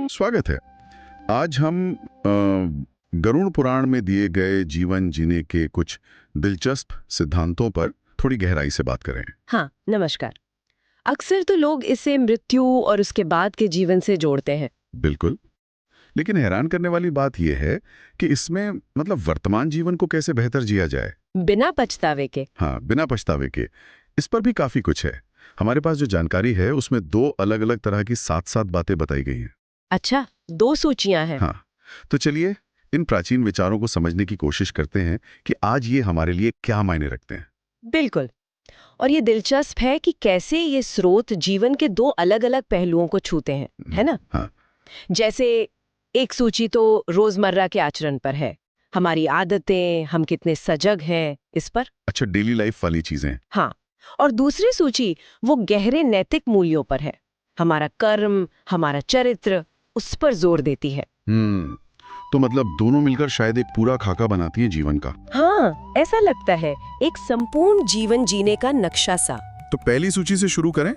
स्वागत है। आज हम गरुड़ पुराण में दिए गए जीवन जीने के कुछ दिलचस्प सिद्धांतों पर थोड़ी गहराई से बात करें। हाँ, नमस्कार। अक्सर तो लोग इसे मृत्यु और उसके बाद के जीवन से जोड़ते हैं। बिल्कुल, लेकिन हैरान करने वाली बात यह है कि इसमें मतलब वर्तमान जीवन को कैसे बेहतर जिया जाए, बिना पछतावे के। हाँ, बिना पछतावे के। इस पर भी काफी कुछ है। हमारे पास जो जानकारी है उसमें दो अलग अलग तरह की साथ बातें बताई गई हैं। अच्छा, दो सूचियां हैं। हाँ, तो चलिए इन प्राचीन विचारों को समझने की कोशिश करते हैं कि आज ये हमारे लिए क्या मायने रखते हैं। बिल्कुल। और ये दिलचस्प है कि कैसे ये स्रोत जीवन के दो अलग अलग पहलुओं को छूते हैं, है ना? हाँ, जैसे एक सूची तो रोजमर्रा के आचरण पर है, हमारी आदतें, हम कितने सजग हैं इस पर। अच्छा, डेली लाइफ वाली चीजें। हाँ, और दूसरी सूची वो गहरे नैतिक मूल्यों पर है, हमारा कर्म, हमारा चरित्र, उस पर जोर देती है। तो मतलब दोनों मिलकर शायद एक पूरा खाका बनाती है जीवन का। हाँ, ऐसा लगता है, एक संपूर्ण जीवन जीने का नक्शा सा। तो पहली सूची से शुरू करें।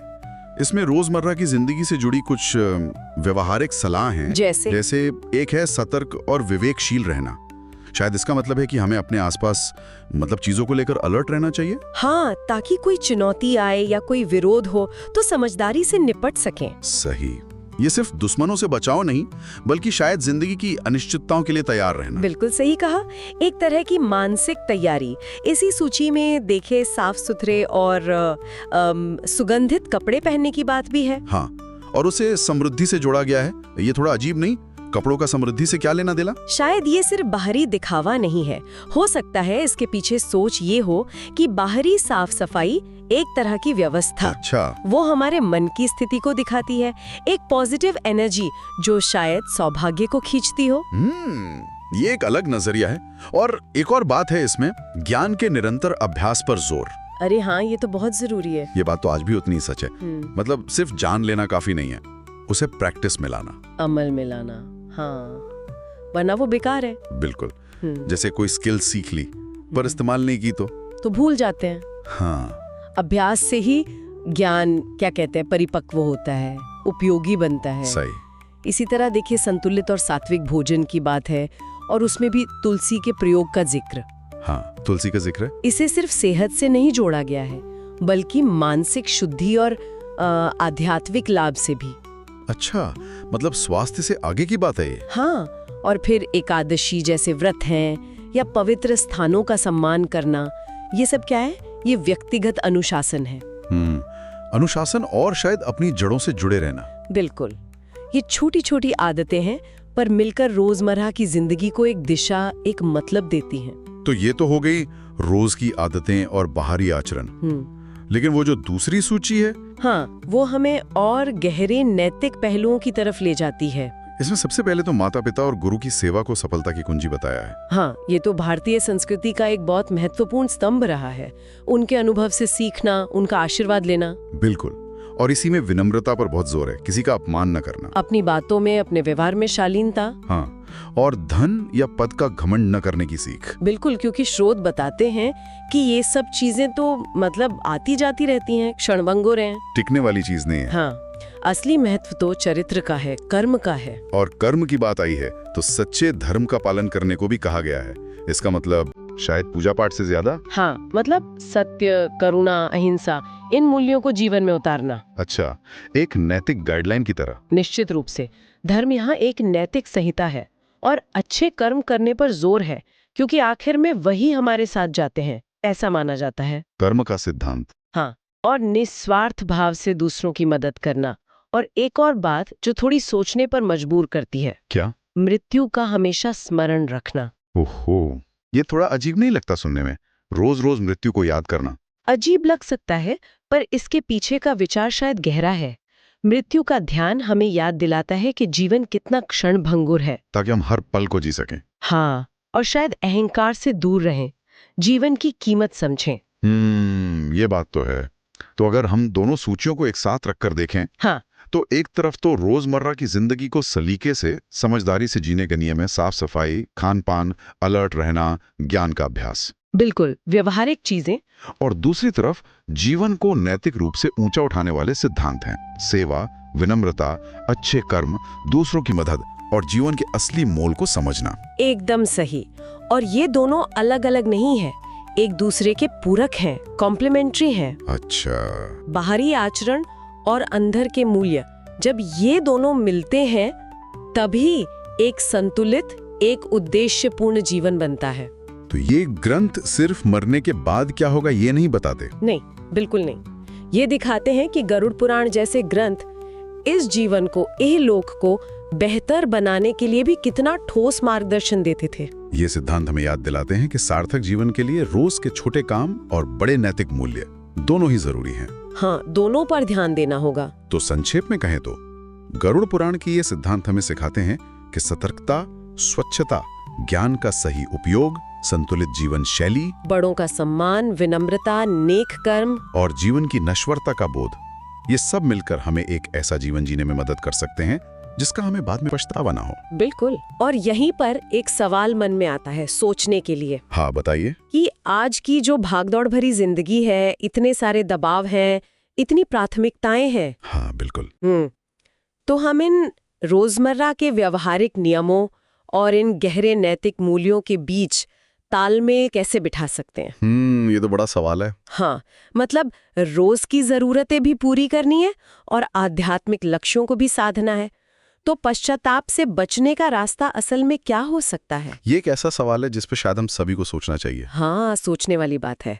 इसमें रोजमर्रा की जिंदगी से जुड़ी कुछ व्यवहारिक सलाह हैं। जैसे एक है सतर्क और विवेकशील रहना। शायद इसका मतलब है कि हमें अपने आसपास मतलब चीजों को लेकर अलर्ट रहना चाहिए। हाँ, ताकि कोई चुनौती आए या कोई विरोध हो तो समझदारी से निपट सकें। सही। ये सिर्फ दुश्मनों से बचाव नहीं, बल्कि शायद जिंदगी की अनिश्चितताओं के लिए तैयार रहना। बिल्कुल सही कहा, एक तरह की मानसिक तैयारी। इसी सूची में देखे साफ सुथरे और सुगंधित कपड़े पहनने की बात भी है। हाँ, और उसे समृद्धि से जोड़ा गया है। ये थोड़ा अजीब नहीं? कपड़ों का समृद्धि से क्या लेना देना? शायद ये सिर्फ बाहरी दिखावा नहीं है, हो सकता है इसके पीछे सोच ये हो कि बाहरी साफ सफाई एक तरह की व्यवस्था। अच्छा, वो हमारे मन की स्थिति को दिखाती है, एक पॉजिटिव एनर्जी जो शायद सौभाग्य को खींचती हो। ये एक अलग नजरिया है। और एक और बात है इसमें, ज्ञान के निरंतर अभ्यास पर जोर। अरे हाँ, ये तो बहुत जरूरी है। ये बात तो आज भी उतनी सच है। मतलब सिर्फ जान लेना काफी नहीं है, उसे प्रैक्टिस में लाना, अमल में लाना। हाँ, वरना वो बेकार है। बिल्कुल। जैसे कोई स्किल सीख ली पर इस्तेमाल नहीं की तो भूल जाते हैं। हाँ, अभ्यास से ही ज्ञान क्या कहते हैं परिपक्व होता है, उपयोगी बनता है। सही। इसी तरह देखिए संतुलित और सात्विक भोजन की बात है और उसमें भी तुलसी के प्रयोग का जिक्र। हाँ, तुलसी का जिक्र है। इसे सिर्फ सेहत से नहीं जोड़ा गया है, बल्कि मानसिक शुद्धि और आध्यात्मिक लाभ से भी। अच्छा, मतलब स्वास्थ्य से आगे की बात है ये। हाँ, और फिर एकादशी जैसे व्रत हैं या पवित्र स्थानों का सम्मान करना, ये सब क्या है? ये व्यक्तिगत अनुशासन है। अनुशासन और शायद अपनी जड़ों से जुड़े रहना। बिल्कुल, ये छोटी छोटी आदतें हैं पर मिलकर रोजमर्रा की जिंदगी को एक दिशा, एक मतलब देती हैं। तो ये तो हो गई रोज की आदतें और बाहरी आचरण। लेकिन वो जो दूसरी सूची है, हाँ, वो हमें और गहरे नैतिक पहलुओं की तरफ ले जाती है। इसमें सबसे पहले तो माता पिता और गुरु की सेवा को सफलता की कुंजी बताया है। हाँ, ये तो भारतीय संस्कृति का एक बहुत महत्वपूर्ण स्तंभ रहा है। उनके अनुभव से सीखना, उनका आशीर्वाद लेना। बिल्कुल, और इसी में विनम्रता पर बहुत जोर है, किसी का अपमान न करना, अपनी बातों में, अपने व्यवहार में शालीनता। हाँ, और धन या पद का घमंड न करने की सीख। बिल्कुल, क्योंकि स्रोत बताते हैं कि ये सब चीजें तो मतलब आती जाती रहती हैं, क्षणभंगुर हैं, टिकने वाली चीज नहीं है। हाँ, असली महत्व तो चरित्र का है, कर्म का है। और कर्म की बात आई है तो सच्चे धर्म का पालन करने को भी कहा गया है। इसका मतलब शायद पूजा पाठ से ज्यादा। हाँ, मतलब सत्य, करुणा, अहिंसा, इन मूल्यों को जीवन में उतारना। अच्छा, एक नैतिक गाइडलाइन की तरह। निश्चित रूप से धर्म यहाँ एक नैतिक संहिता है और अच्छे कर्म करने पर जोर है, क्योंकि आखिर में वही हमारे साथ जाते हैं, ऐसा माना जाता है। कर्म का सिद्धांत। हाँ, और निस्वार्थ भाव से दूसरों की मदद करना। और एक और बात जो थोड़ी सोचने पर मजबूर करती है, क्या? मृत्यु का हमेशा स्मरण रखना। ओहो, ये थोड़ा अजीब नहीं लगता सुनने में, रोज रोज मृत्यु को याद करना? अजीब लग सकता है, पर इसके पीछे का विचार शायद गहरा है। मृत्यु का ध्यान हमें याद दिलाता है कि जीवन कितना क्षणभंगुर है, ताकि हम हर पल को जी सकें। हाँ, और शायद अहंकार से दूर रहें, जीवन की कीमत समझें। ये बात तो है। तो अगर हम दोनों सूचियों को एक साथ रखकर देखें, हाँ, तो एक तरफ तो रोजमर्रा की जिंदगी को सलीके से, समझदारी से जीने के नियम है, साफ सफाई, खान पान, अलर्ट रहना, ज्ञान का अभ्यास। बिल्कुल व्यवहारिक चीजें। और दूसरी तरफ जीवन को नैतिक रूप से ऊंचा उठाने वाले सिद्धांत हैं, सेवा, विनम्रता, अच्छे कर्म, दूसरों की मदद और जीवन के असली मोल को समझना। एकदम सही। और ये दोनों अलग अलग नहीं है, एक दूसरे के पूरक हैं, कॉम्प्लीमेंट्री हैं। अच्छा। बाहरी आचरण और अंदर के मूल्य, जब ये दोनों मिलते हैं तभी एक संतुलित, एक उद्देश्यपूर्ण जीवन बनता है। तो ये ग्रंथ सिर्फ मरने के बाद क्या होगा ये नहीं बताते? नहीं, बिल्कुल नहीं। ये दिखाते हैं कि गरुड़ पुराण जैसे ग्रंथ इस जीवन को, इहलोक को बेहतर बनाने के लिए भी कितना ठोस मार्गदर्शन देते थे। ये सिद्धांत हमें याद दिलाते हैं कि सार्थक जीवन के लिए रोज के छोटे काम और बड़े नैतिक मूल्य दोनों ही जरूरी हैं। हाँ, दोनों पर ध्यान देना होगा। तो संक्षेप में कहें तो गरुड़ पुराण की ये सिद्धांत हमें सिखाते हैं कि सतर्कता, स्वच्छता, ज्ञान का सही उपयोग, संतुलित जीवन शैली, बड़ों का सम्मान, विनम्रता, नेक कर्म और जीवन की नश्वरता का बोध, ये सब मिलकर हमें एक ऐसा जीवन जीने में मदद कर सकते हैं जिसका हमें बाद में पछतावा ना हो। बिल्कुल। और यहीं पर एक सवाल मन में आता है सोचने के लिए। हाँ, बताइए। कि आज की जो भागदौड़ भरी जिंदगी है, इतने सारे दबाव हैं, इतनी प्राथमिकताएं हैं। हाँ, बिल्कुल। तो हम इन रोजमर्रा के व्यवहारिक नियमों और इन गहरे नैतिक मूल्यों के बीच तालमेल कैसे बिठा सकते हैं? ये तो बड़ा सवाल है। हाँ, मतलब रोज की जरूरतें भी पूरी करनी है और आध्यात्मिक लक्ष्यों को भी साधना है। तो पश्चाताप से बचने का रास्ता असल में क्या हो सकता है? ये एक ऐसा सवाल है जिस पे शायद हम सभी को सोचना चाहिए। हाँ, सोचने वाली बात है।